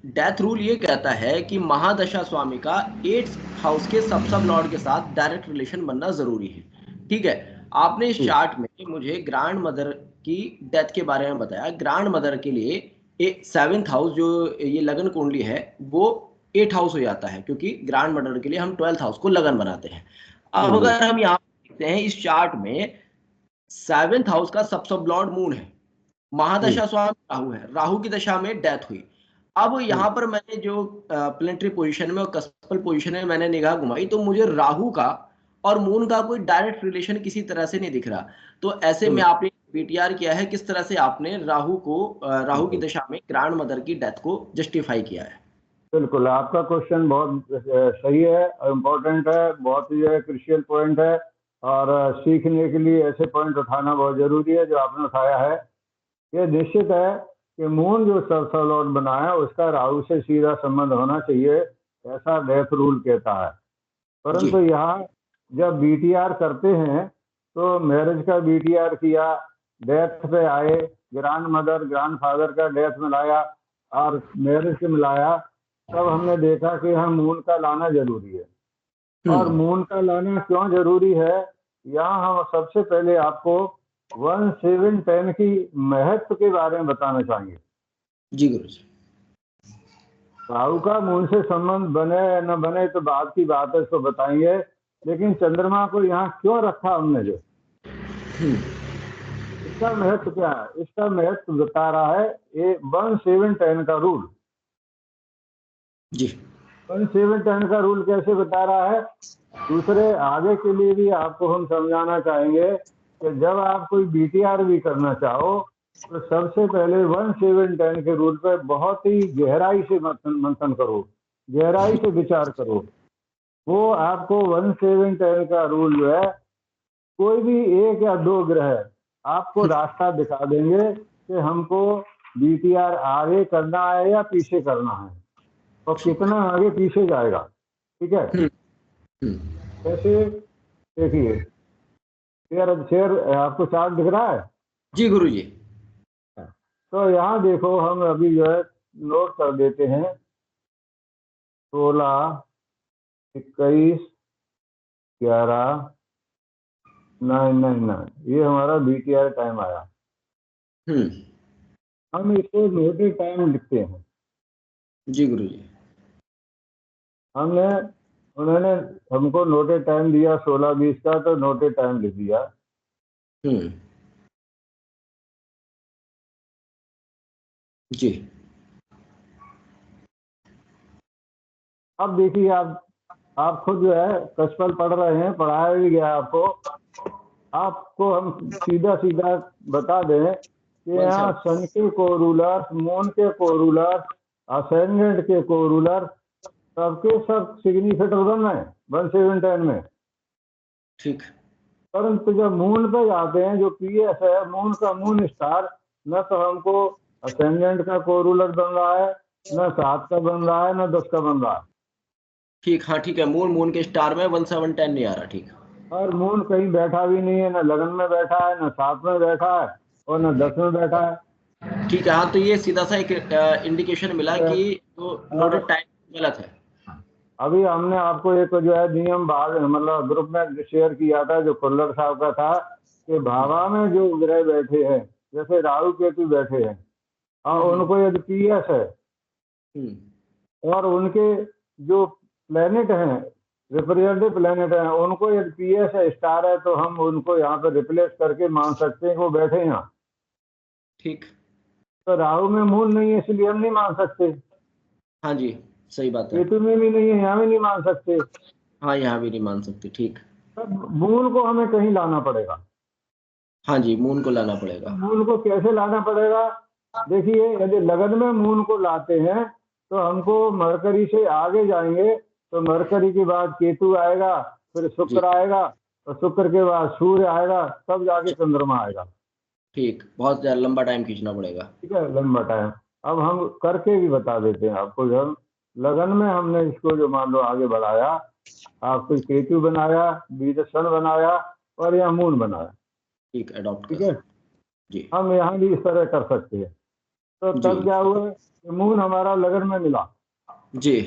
Death rule ये कहता है कि महादशा स्वामी का 8th हाउस के सब लॉर्ड के साथ डायरेक्ट रिलेशन बनना जरूरी है। ठीक है, आपने इस चार्ट में मुझे ग्रैंड मदर की डेथ के बारे में बताया। ग्रैंड मदर के लिए 7th हाउस जो ये लगन कुंडली है वो 8 हाउस हो जाता है, क्योंकि ग्रैंड मदर के लिए हम 12th हाउस को लगन बनाते हैं। अब अगर हम यहाँ देखते हैं इस चार्ट में 7th हाउस का सब लॉर्ड मून है, महादशा स्वामी राहु है, राहु की दशा में डेथ हुई। अब यहाँ पर मैंने जो प्लेनेटरी पोजीशन में और कस्पल पोजीशन में मैंने निगाह घुमाई तो मुझे राहु का और मून का कोई डायरेक्ट रिलेशन किसी तरह से नहीं दिख रहा। तो ऐसे में आपने पीटीआर किया है, किस तरह से आपने राहु को राहु की दशा में ग्रैंड मदर की डेथ को जस्टिफाई किया है? बिल्कुल, आपका क्वेश्चन बहुत सही है और इम्पोर्टेंट है, बहुत ही क्रिशियल पॉइंट है और सीखने के लिए ऐसे पॉइंट उठाना बहुत जरूरी है जो आपने उठाया है। ये निश्चित है कि मून जो सबसे लॉर्ड बना है उसका राहु से सीधा संबंध होना चाहिए, ऐसा डेथ रूल कहता है। परंतु यहाँ जब बीटीआर करते हैं तो मैरिज का बीटीआर किया, डेथ पे आए, ग्रैंड मदर ग्रैंड फादर का डेथ मिलाया और मैरिज से मिलाया, तब हमने देखा कि हम मून का लाना जरूरी है। और मून का लाना क्यों जरूरी है, यहाँ हम सबसे पहले आपको 1 7 10 की महत्व के बारे में बताना चाहेंगे। जी गुरु जी। राहु का मून से संबंध बने या न बने तो बात की बात है, इसको बताएंगे। लेकिन चंद्रमा को यहाँ क्यों रखा हमने, जो इसका महत्व क्या है, इसका महत्व बता रहा है ये 1 7 10 का रूल। जी 1 7 10 का रूल कैसे बता रहा है, दूसरे आगे के लिए भी आपको हम समझाना चाहेंगे कि जब आप कोई बीटीआर भी करना चाहो तो सबसे पहले 1 7 10 के रूल पर बहुत ही गहराई से मंथन करो, गहराई से विचार करो। वो आपको 1 7 10 का रूल जो है, कोई भी 1 या 2 ग्रह आपको रास्ता दिखा देंगे कि हमको बीटीआर आगे करना है या पीछे करना है और कितना आगे पीछे जाएगा। ठीक है, कैसे देखिए, शेयर आपको चार्ट दिख रहा है? जी गुरु जी। तो यहाँ देखो, हम अभी जो है नोट कर देते हैं 16 21 11 9 ये हमारा बीटीआर टाइम आया। हम इसको नोटेड टाइम लिखते हैं। जी गुरु जी। उन्होंने हमको नोटेड टाइम दिया 16-20 का, तो नोटेड टाइम लिख दिया। जी। अब देखिए, आप खुद जो है कस्पल पढ़ रहे हैं, पढ़ाया भी गया आपको हम सीधा सीधा बता दें कि यहाँ सन के कोरूलर, मून के कोरूलर, असेंडेंट के कोरूलर, सबके सब सिग्निफिकेटर बन रहे हैं 1 7 10 में। ठीक। परंतु जब मून पे जाते हैं, जो पीएस है मून का, मून स्टार, न तो हमको असेंडेंट का कोरूलर बन रहा है, न 7 का बन रहा है, न 10 का बन रहा है। ठीक, हाँ ठीक है, मून के स्टार में 1 7 10 नहीं आ रहा। ठीक। और मून कहीं बैठा भी नहीं है, न लगन में बैठा है, न 7 में बैठा है और न 10 में बैठा है। ठीक है, हाँ तो ये सीधा सा एक इंडिकेशन मिला कि तो नोटेड टाइम गलत है। अभी हमने आपको एक जो है नियम मतलब ग्रुप में शेयर किया था, जो खुल्लर साहब का था, कि भावा में जो ग्रह बैठे हैं, जैसे राहु केतु बैठे हैं, और उनको यदि पीएस है और उनके जो प्लेनेट हैं, रिप्रेजेंटेटिव प्लेनेट हैं, उनको यदि पीएस है, स्टार है, तो हम उनको यहाँ पे रिप्लेस करके मान सकते हैं कि वो बैठे हैं यहाँ। ठीक। तो राहु में मून नहीं है, इसलिए हम नहीं मान सकते। हाँ जी, सही बात है। केतु में भी नहीं है, यहाँ भी नहीं मान सकते। हाँ, यहाँ भी नहीं मान सकते। ठीक। तब मून को हमें कहीं लाना पड़ेगा। हाँ जी, मून को लाना पड़ेगा। मून को कैसे लाना पड़ेगा, देखिए, यदि लगन में मून को लाते हैं तो हमको मरकरी से आगे जाएंगे, तो मरकरी के बाद केतु आएगा, फिर शुक्र आएगा, और शुक्र के बाद सूर्य आएगा, तब जाके चंद्रमा आएगा। ठीक, बहुत लंबा टाइम खींचना पड़ेगा। ठीक है, लंबा टाइम। अब हम करके भी बता देते हैं आपको। जब लगन में हमने इसको जो मान लो आगे बढ़ाया, आपको केतु बनाया, बीज सन बनाया और यहाँ मून बनाया। ठीक, अडॉप्ट ठीक है, जी। हम यहाँ भी इस तरह कर सकते हैं। तो तब क्या हुआ कि मून हमारा लगन में मिला जी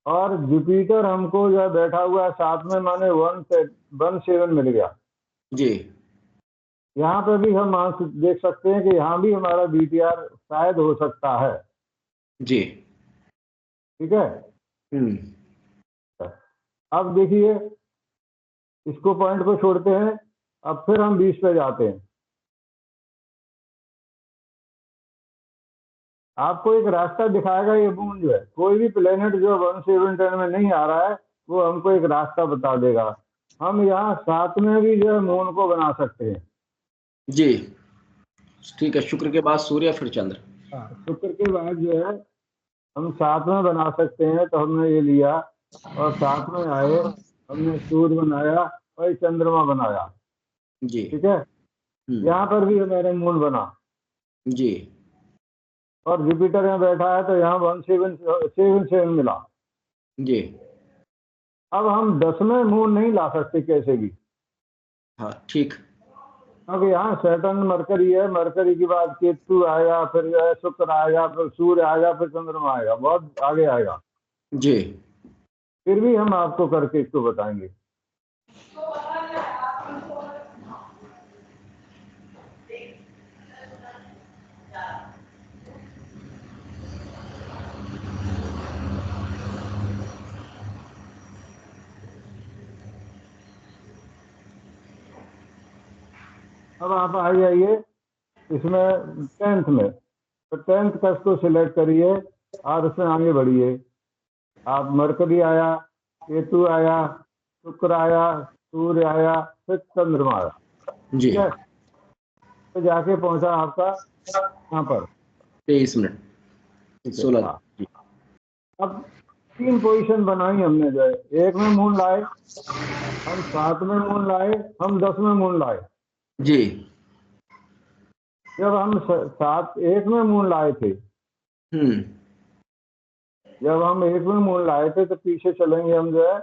और जुपिटर हमको जो है बैठा हुआ है साथ में, माने 1 7 मिल गया। जी यहाँ पे भी हम देख सकते हैं कि यहाँ भी हमारा बीटीआर शायद हो सकता है। जी। ठीक है, अब देखिए इसको पॉइंट को छोड़ते हैं, अब फिर हम 20 पे जाते हैं। आपको एक रास्ता दिखाएगा ये मून जो है, कोई भी प्लेनेट जो 1 7 10 में नहीं आ रहा है वो हमको एक रास्ता बता देगा। हम यहाँ 7 में भी जो है मून को बना सकते हैं। जी ठीक है, शुक्र के बाद सूर्य फिर चंद्र। शुक्र के बाद जो है हम 7 में बना सकते हैं, तो हमने ये लिया और 7 में आए, हमने सूर्य बनाया और चंद्रमा बनाया। जी ठीक है, यहाँ पर भी हमारा मून बना जी और जुपिटर यहाँ बैठा है, तो यहाँ 1 7 7 मिला। जी। अब हम 10 में मून नहीं ला सकते कैसे भी, हाँ ठीक। अब यहाँ सैटर्न मरकरी है, मरकरी के बाद केतु आएगा, फिर जो है शुक्र आएगा, फिर सूर्य आएगा, फिर चंद्रमा आएगा, बहुत आगे आएगा। जी फिर भी हम आपको करके इसको बताएंगे। अब आप आ जाइए इसमें 10th में, तो 10th का इसको सिलेक्ट करिए और उसमें आगे बढ़िए। आप मरकरी आया, केतु आया, शुक्र आया, सूर्य आया, फिर चंद्रमा आया। जी। ठीक है, तो जाके पहुंचा आपका यहाँ पर 23 मिनट ठीक है। 16। हाँ, अब 3 पोजीशन बनाई हमने जो है, 1 में मून लाए, हम 7 में मून लाए, हम 10 में मून लाए। जी जब हम 1 में मून लाए थे, जब हम 1 में मून लाए थे, तो पीछे चलेंगे हम जो है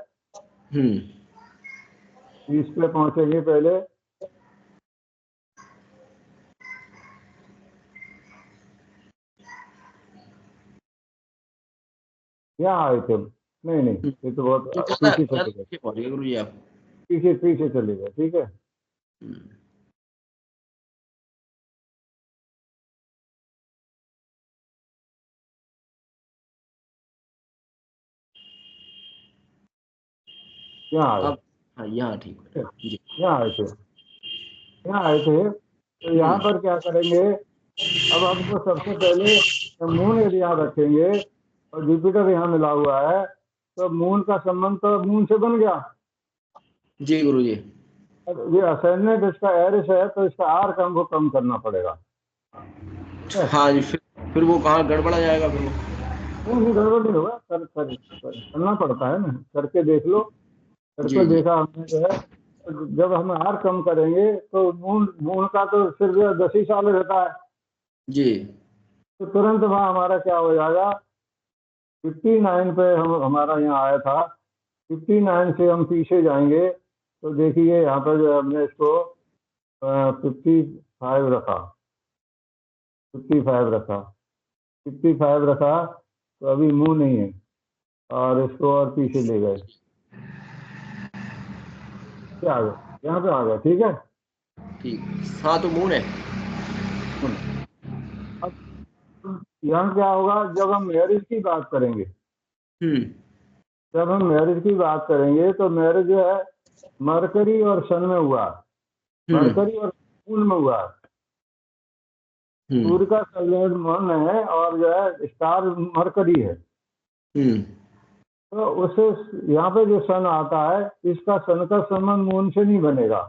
20 पे पहुंचेंगे पहले। यहाँ आए थे, नहीं नहीं ये तो बहुत पीछे चले गए, गुरु जी आप। पीछे पीछे चले गए। ठीक है, यहाँ आए, अब हाँ यहाँ ठीक है जी। यहाँ आए थे, यहाँ आए थे, तो यहाँ पर क्या करेंगे, अब हमको सबसे पहले मून यदि यहाँ रखेंगे और जुपिटर यहाँ मिला हुआ है, तो मून का संबंध तो मून से बन गया। जी गुरु जी। अब ये असेंडेंट इसका एरिस है, तो इसका आर का हमको कम करना पड़ेगा। हाँ जी, फिर वो कहाँ गड़बड़ा जाएगा फिर वो। नहीं गड़बड़ नहीं होगा, करना पड़ता है ना, करके देख लो। जी करके जी देखा हमने जो है, तो जब हम आर कम करेंगे तो मून मून का तो सिर्फ 10 ही साल रहता है, जी तो तुरंत वहाँ हमारा क्या हो जाएगा, 59 पे हम हमारा यहाँ आया था, 59 से हम पीछे जाएंगे, तो देखिए यहाँ पर जो है हमने इसको 55 रखा, 55 रखा, 55 रखा, तो अभी मुंह नहीं है और इसको और पीछे ले गए, क्या आ गया, यहाँ पे आ गया। ठीक है, ठीक। हाँ तो मून है। अब यहाँ क्या होगा, जब हम मैरिज की बात करेंगे, जब हम मैरिज की बात करेंगे, तो मैरिज जो है मरकरी और सन में हुआ, मरकरी और मून में हुआ। सूर्य का संयोज मन है और जो है स्टार मरकरी है, तो उसे यहाँ पे जो सन आता है, इसका सन का संबंध मून से नहीं बनेगा,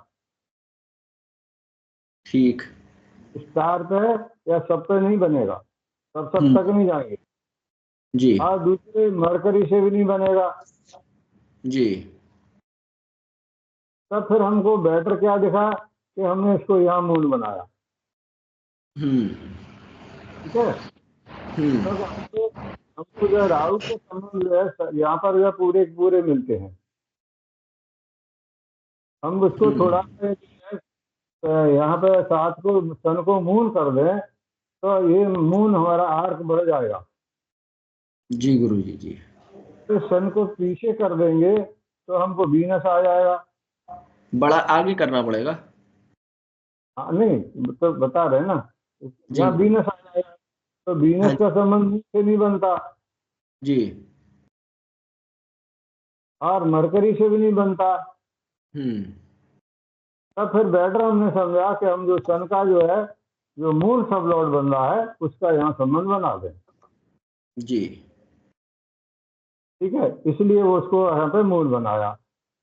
ठीक। स्टार पे या सब पे नहीं बनेगा, सब तक नहीं जाएंगे। जी और दूसरे मरकरी से भी नहीं बनेगा। जी। तब फिर हमको बेटर क्या दिखा कि हमने इसको यहाँ मून बनाया। ठीक है, तो हमको जो है राहु के संबंध जो है यहाँ पर जो है पूरे पूरे मिलते हैं। हम उसको थोड़ा सा यहाँ पे 7 को सन को मून कर दें, तो ये मून हमारा आर्क बढ़ जाएगा। जी गुरु जी जी। तो सन को पीछे कर देंगे तो हमको वीनस आ जाएगा। बड़ा आगे करना पड़ेगा। हाँ नहीं, तो बता रहे हैं ना, जी यहाँ गुरु। वीनस आ जाएगा। तो वीनस हाँ का संबंध मून से नहीं बनता जी। और मरकरी से भी नहीं बनता। हम्म। तब फिर बेटर हमने समझा कि हम जो सन का जो है, जो मूल सब लॉर्ड बन रहा है, उसका यहाँ संबंध बना दें। जी। ठीक है, इसलिए वो उसको यहाँ पे मूल बनाया।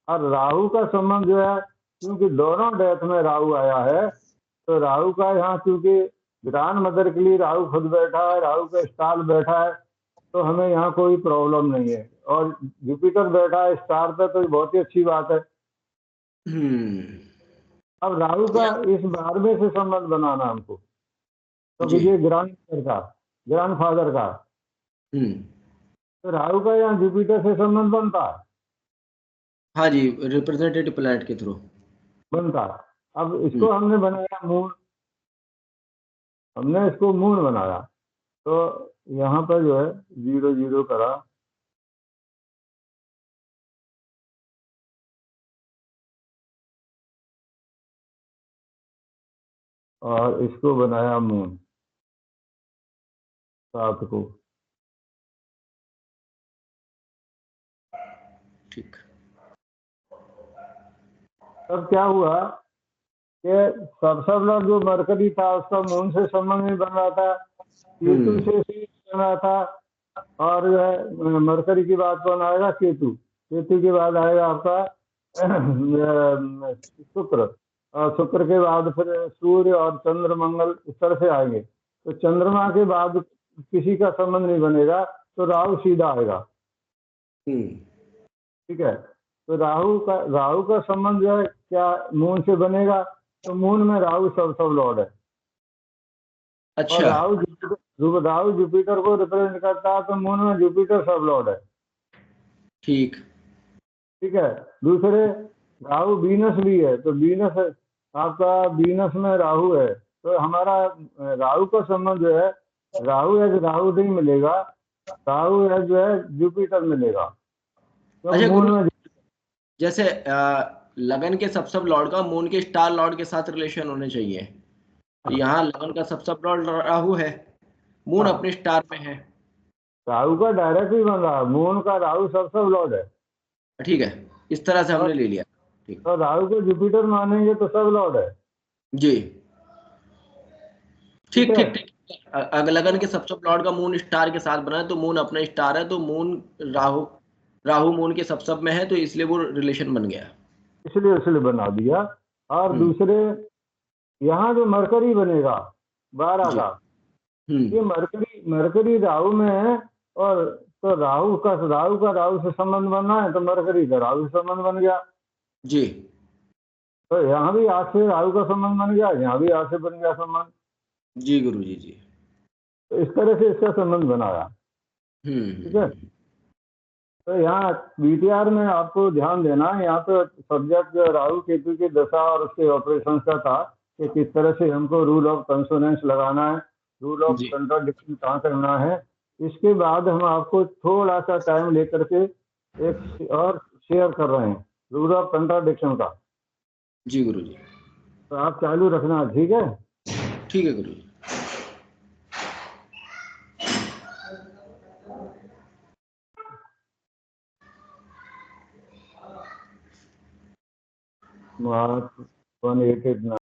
और राहु का संबंध जो है, क्योंकि दोनों डेथ में राहु आया है, तो राहु का यहाँ क्योंकि ग्रांड मदर के लिए राहु खुद बैठा है, राहु का स्टार बैठा है, तो हमें यहाँ कोई प्रॉब्लम नहीं है। और जुपिटर बैठा है स्टार पे, तो बहुत ही अच्छी बात है। हम्म। अब राहु का इस 12वें से संबंध बनाना हमको, जी। तो ये ग्रांड मदर का, ग्रांड फादर का, हम्म। तो राहु का यहाँ जुपिटर से संबंध बनता है। हाँ जी, रिप्रेजेंटेटिव प्लैनेट के थ्रू। बनता है। अब हम्म। इसको हमने बनाया मून, हमने इसको मून बनाया, तो यहाँ पर जो है 0 0 करा, और इसको बनाया मून 7 को। ठीक। तब क्या हुआ कि सब लॉर्ड जो मरकरी था उसका मून से संबंध नहीं बन रहा था, केतु हम्म। से बन रहा था। और जो है मरकरी की बात कौन आएगा? केतु। केतु के बाद आएगा आपका शुक्र, और शुक्र के बाद फिर सूर्य और चंद्र मंगल, इस तरह से आएंगे। तो चंद्रमा के बाद किसी का संबंध नहीं बनेगा, तो राहु सीधा आएगा। हम्म। ठीक है, तो राहु का संबंध जो है क्या मून से बनेगा? तो मून में राहु सब लॉर्ड है। और अच्छा। राहु जुपिटर को रिप्रेजेंट करता है, तो मून में जुपिटर सब लॉर्ड है। ठीक। ठीक है, दूसरे राहु वीनस भी है, तो वीनस आपका, वीनस में राहु है, तो हमारा राहु का संबंध जो है, राहु है, राहु नहीं मिलेगा, राहु है जो है जुपिटर मिलेगा, क्योंकि अच्छा मून गुरु, में। जैसे लगन के सब लॉर्ड का मून के स्टार लॉर्ड के साथ रिलेशन होने चाहिए। तो यहाँ लगन का सब लॉर्ड राहु है, मून हाँ, अपने स्टार में है। राहु का डायरेक्ट ही बन रहा है, मून का राहु सब लॉर्ड है। ठीक है, इस तरह से और, हमने ले लिया। ठीक। और राहु को जुपिटर मानेंगे तो सब लॉर्ड है। जी। ठीक ठीक है, ठीक ठीक। अगर लगन के सब लॉर्ड का मून स्टार के साथ बना है, तो मून अपना स्टार है, तो मून राहु, राहु मून के सब में है, तो इसलिए वो रिलेशन बन गया। इसलिए बना दिया। और हम्म। दूसरे, यहाँ जो मरकरी बनेगा 12 जी। का, ये हम्म। मरकरी राहु में है। और तो राहु से संबंध बनना है, तो मरकरी का राहु से संबंध बन गया। जी। तो यहाँ भी आज से राहु का संबंध बन गया, यहाँ भी आज से बन गया संबंध। जी गुरु जी जी। तो इस तरह से इसका संबंध बनाया। ठीक है, हम्म। तो यहाँ बीटीआर में आपको ध्यान देना है, यहाँ पे सब्जेक्ट जो राहु केतु की दशा और उसके ऑपरेशन का था, कि किस तरह से हमको रूल ऑफ कंसोनेंस लगाना है, रूल ऑफ जी। कंट्राडिक्शन कहाँ करना है। इसके बाद हम आपको थोड़ा सा टाइम लेकर के एक और शेयर कर रहे हैं रूल ऑफ कंट्राडिक्शन का। जी गुरु जी। तो आप चालू रखना, ठीक है। ठीक है गुरु जी। मार्च 1889